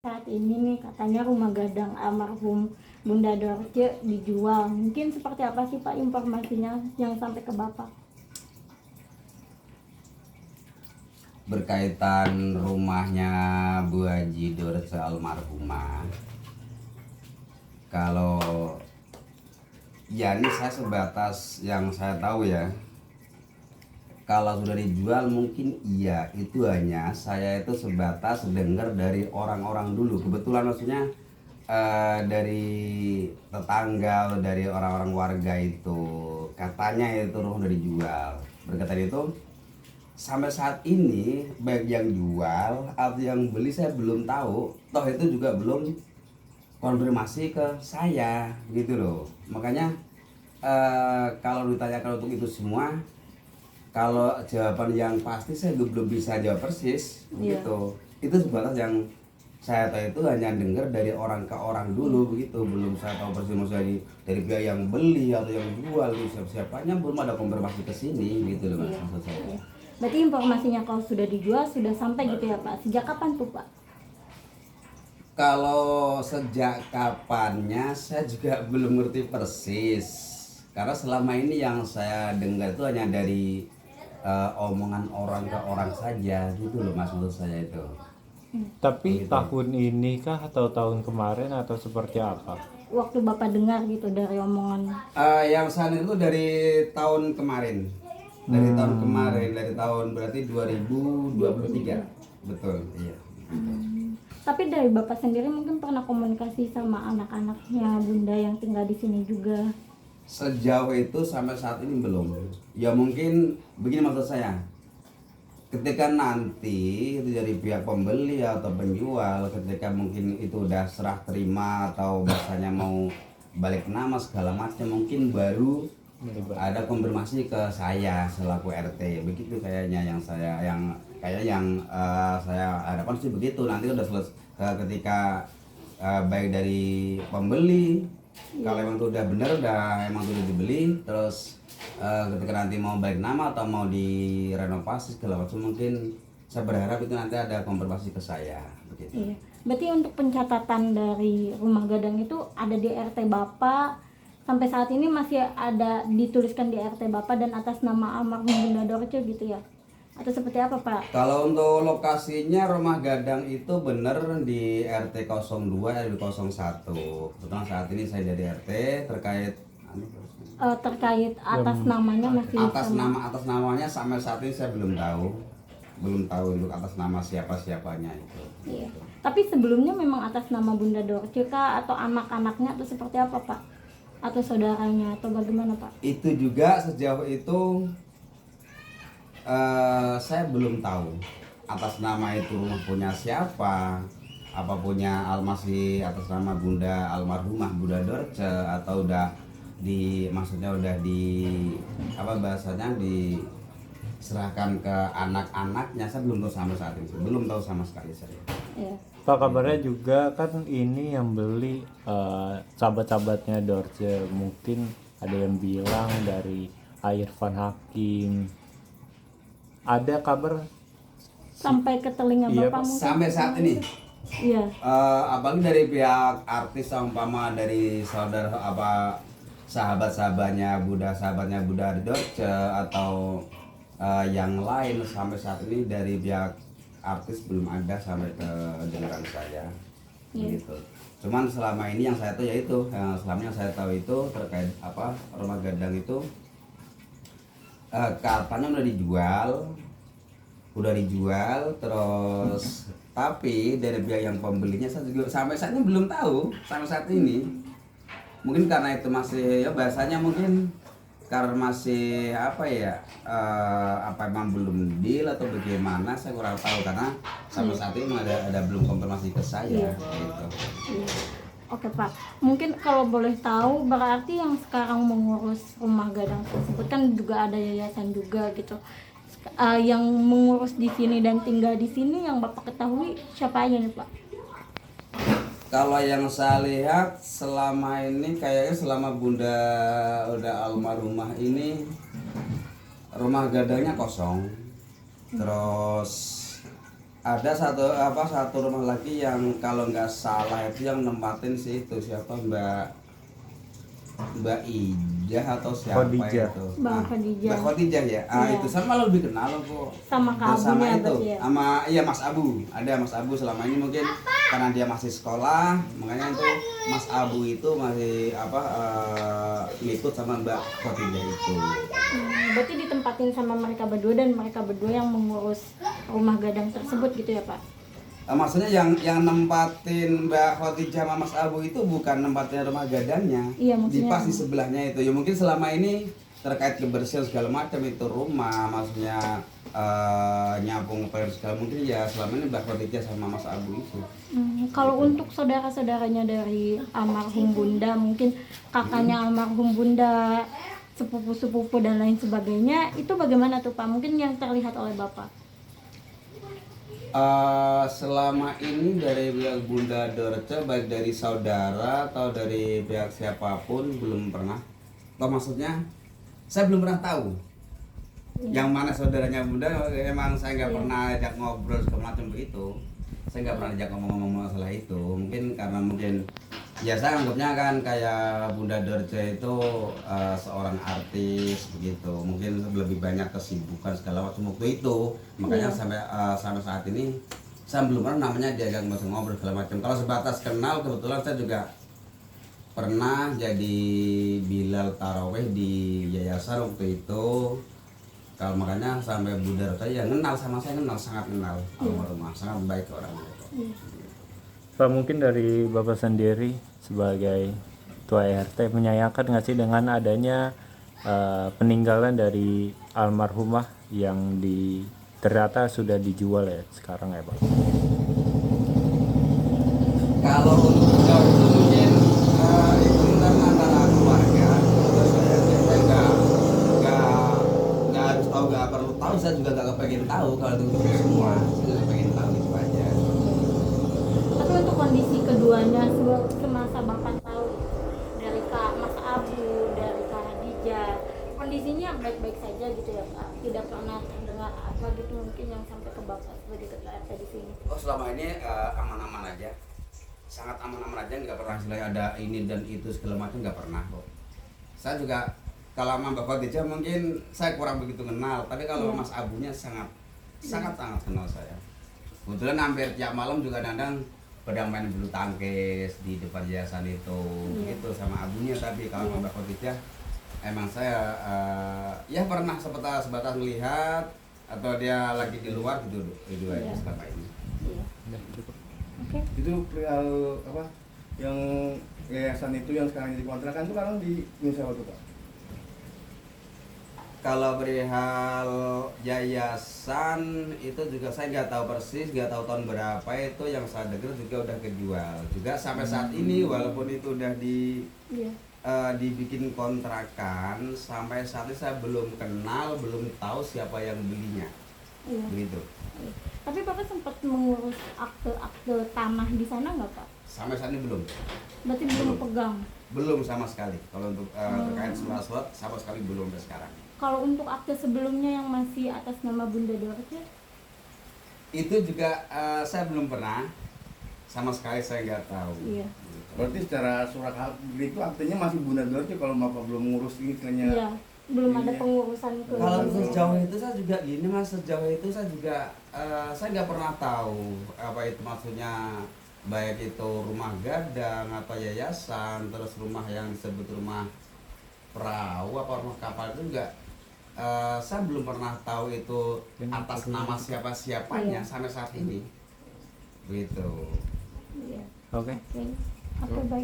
Saat ini nih katanya rumah gadang almarhum Bunda Dorce dijual. Mungkin seperti apa sih Pak informasinya yang sampai ke Bapak? Berkaitan rumahnya Bu Haji Dorce almarhumah, kalau ya ini saya sebatas yang saya tahu ya, kalau sudah dijual mungkin iya, itu hanya saya itu sebatas dengar dari orang-orang dulu, kebetulan maksudnya dari tetangga, dari orang-orang warga itu katanya itu rumah udah dijual. Berkaitan itu sampai saat ini baik yang jual atau yang beli saya belum tahu, toh itu juga belum konfirmasi ke saya gitu loh. Makanya kalau ditanyakan untuk itu semua, kalau jawaban yang pasti saya belum bisa jawab persis gitu. Itu sebatas yang saya tahu itu hanya dengar dari orang ke orang dulu begitu, belum saya tahu persis maksudnya dari pihak yang beli atau yang jual, siapa-siapanya belum ada konfirmasi ke sini gitu loh Mas, maksud saya. Berarti informasinya kalau sudah dijual sudah sampai gitu ya Pak? Sejak kapan tuh Pak? Kalau sejak kapannya saya juga belum ngerti persis, karena selama ini yang saya dengar itu hanya dari omongan orang ke orang saja gitu loh Mas, menurut saya itu. Tapi Gitu. tahun ini kah atau tahun kemarin atau seperti apa? Waktu Bapak dengar gitu dari omongan. Yang saya itu dari tahun kemarin, dari tahun berarti 2023, betul, iya. Tapi dari Bapak sendiri mungkin pernah komunikasi sama anak-anaknya Bunda yang tinggal di sini juga. Sejauh itu sampai saat ini belum. Ya mungkin begini maksud saya. Ketika nanti itu dari pihak pembeli atau penjual, ketika mungkin itu udah serah terima atau bahasanya mau balik nama segala macam, mungkin baru ada konfirmasi ke saya selaku RT. Begitu kayaknya yang saya harapkan sih begitu. Nanti udah selesai ketika baik dari pembeli, kalau emang itu udah bener, emang udah dibeli, terus ketika nanti mau balik nama atau mau direnovasi segala macam, mungkin saya berharap itu nanti ada konfirmasi ke saya begitu. Iya. Berarti untuk pencatatan dari rumah gadang itu ada di RT Bapak, sampai saat ini masih ada dituliskan di RT Bapak dan atas nama almarhum Bunda Dorce gitu ya? Atau seperti apa Pak? Kalau untuk lokasinya rumah gadang itu bener di RT 02 RW 01. Kebetulan saat ini saya jadi RT terkait Terkait atas namanya masih atas namanya sampai saat ini saya belum tahu untuk atas nama siapanya itu. Iya. Tapi sebelumnya memang atas nama Bunda Dorce kah atau anak-anaknya atau seperti apa Pak? Atau saudaranya atau bagaimana Pak? Itu juga sejauh itu saya belum tahu atas nama itu rumah punya siapa, apa punya masih atas nama Bunda almarhumah Bunda Dorce atau maksudnya udah bahasanya diserahkan ke anak-anaknya. Saya belum tahu sampai saat ini, belum tahu sama sekali saya. Iya. Pak, kabarnya juga kan ini yang beli sahabat-sahabatnya Dorce, mungkin ada yang bilang dari Irfan Hakim. Ada kabar Sampai ke telinga Iya, Bapak mungkin? Sampai saat ini Iya. apalagi dari pihak artis umpama dari sahabatnya Bunda Dorce atau yang lain, sampai saat ini dari pihak artis belum ada sampai ke dengaran saya. Gitu. Cuman selama ini yang saya tahu selama yang saya tahu itu terkait rumah gadang itu katanya udah dijual terus, tapi dari pihak yang pembelinya saya juga sampai saat ini belum tahu sampai saat ini. Mungkin karena itu masih bahasanya mungkin karena masih emang belum deal atau bagaimana, saya kurang tahu karena sampai saat ini ada belum konfirmasi ke saya gitu. Iya. Oke Pak, mungkin kalau boleh tahu berarti yang sekarang mengurus rumah gadang tersebut kan juga ada yayasan juga gitu. Yang mengurus di sini dan tinggal di sini yang Bapak ketahui siapa aja nih Pak? Kalau yang saya lihat selama ini kayaknya selama Bunda udah almarhumah ini rumah gadangnya kosong. Terus ada satu rumah lagi yang kalau nggak salah itu yang nempatin sih itu siapa Mbak Ijah atau siapa Khadijah. itu? Mbak Khadijah. Mbak Khadijah ya. Iya. Itu sama malah lebih kenal kok. Sama Kak Sama Abunya itu, berarti ya? sama iya Mas Abu. Ada Mas Abu selama ini mungkin karena dia masih sekolah, makanya itu Mas Abu itu masih ngikut sama Mbak Khadijah itu. Berarti ditempatin sama mereka berdua dan mereka berdua yang mengurus rumah gadang tersebut gitu ya Pak? Maksudnya yang nempatin Mbak Khotijah sama Mas Abu itu bukan nempatin rumah gadangnya. Iya, maksudnya Di pas di sebelahnya itu. Ya mungkin selama ini terkait kebersihan segala macam itu rumah, maksudnya nyapu ngepel segala mungkin ya selama ini Mbak Khotijah sama Mas Abu itu. Kalau untuk saudara-saudaranya dari almarhum Bunda, mungkin kakaknya almarhum Bunda, sepupu-sepupu dan lain sebagainya, itu bagaimana tuh Pak? Mungkin yang terlihat oleh Bapak? Selama ini dari pihak Bunda Dorce baik dari saudara atau dari pihak siapapun belum pernah. Atau maksudnya saya belum pernah tahu yang mana saudaranya Bunda. Emang saya nggak pernah ajak ngobrol segala macam begitu. Saya nggak pernah ajak ngomong-ngomong masalah itu. Mungkin karena ya saya anggapnya kan kayak Bunda Dorce itu seorang artis begitu. Mungkin lebih banyak kesibukan segala macam waktu itu. Makanya sampai saat ini saya belum pernah namanya diajak ngobrol segala macam. Kalau sebatas kenal, kebetulan saya juga pernah jadi Bilal taraweh di yayasan waktu itu. Kalau makanya sampai Bunda Dorce ya kenal sama saya, sangat kenal almarhumah, sangat baik orangnya. Pak, mungkin dari Bapak sendiri sebagai Ketua RT menyayangkan nggak sih dengan adanya peninggalan dari almarhumah yang ternyata sudah dijual ya sekarang ya Pak? Kalau untuk sejauh itu mungkin itu kan antara keluarga. Terus saya nggak harus tahu, nggak perlu tahu. Saya juga nggak kepengen tahu kalau itu semua. Saya nggak kepengen tahu itu aja. Tapi untuk kondisi keduanya semasa Bapak tahu dari Kak Mas Abu, dari Kak Khadijah, kondisinya baik-baik saja gitu ya Pak? Tidak pernah terdengar apa gitu mungkin yang sampai ke Bapak sebagai Ketua RT di sini? Oh, selama ini aman-aman aja, sangat aman-aman aja, nggak pernah istilahnya ada ini dan itu segala macam, nggak pernah kok. Saya juga kalau sama Mbak Khadijah mungkin saya kurang begitu kenal, tapi kalau Mas Abunya sangat kenal saya. Kebetulan hampir tiap malam juga kadang pada main bulu tangkis di depan yayasan itu, gitu sama Abunya. Tapi kalau sama Mbak Khadijah emang saya ya pernah sebatas melihat atau dia lagi di luar gitu itu aja selama ini. Oke. Itu perihal apa yang yayasan itu yang sekarang jadi kontrakan itu sekarang di Indonesia tuh Pak? Kalau perihal yayasan itu juga saya nggak tahu persis, nggak tahu tahun berapa. Itu yang saya dengar juga udah kejual juga sampai saat ini, walaupun itu udah dibikin kontrakan, sampai saat ini saya belum kenal, belum tahu siapa yang belinya. Begitu. Tapi Bapak sempat mengurus akte-akte tanah di sana nggak Pak? Sampai saat ini belum. Berarti belum pegang? Belum sama sekali. Kalau untuk terkait surat sama sekali belum sampai sekarang. Kalau untuk akte sebelumnya yang masih atas nama Bunda Dorce? Itu juga saya belum pernah, sama sekali saya nggak tahu. Iya. Berarti secara surat hak itu artinya masih Bunda Dorce kalau Bapak belum ngurus ini istilahnya. Iya. Belum ada pengurusan ke. Kalau sejauh itu saya juga gini Mas, sejauh itu saya juga saya nggak pernah tahu apa itu maksudnya, baik itu rumah gadang atau yayasan, terus rumah yang disebut rumah perahu apa rumah kapal itu juga saya belum pernah tahu itu atas nama siapa-siapanya sampai saat ini. Begitu. Iya. Oke. Oke, baik.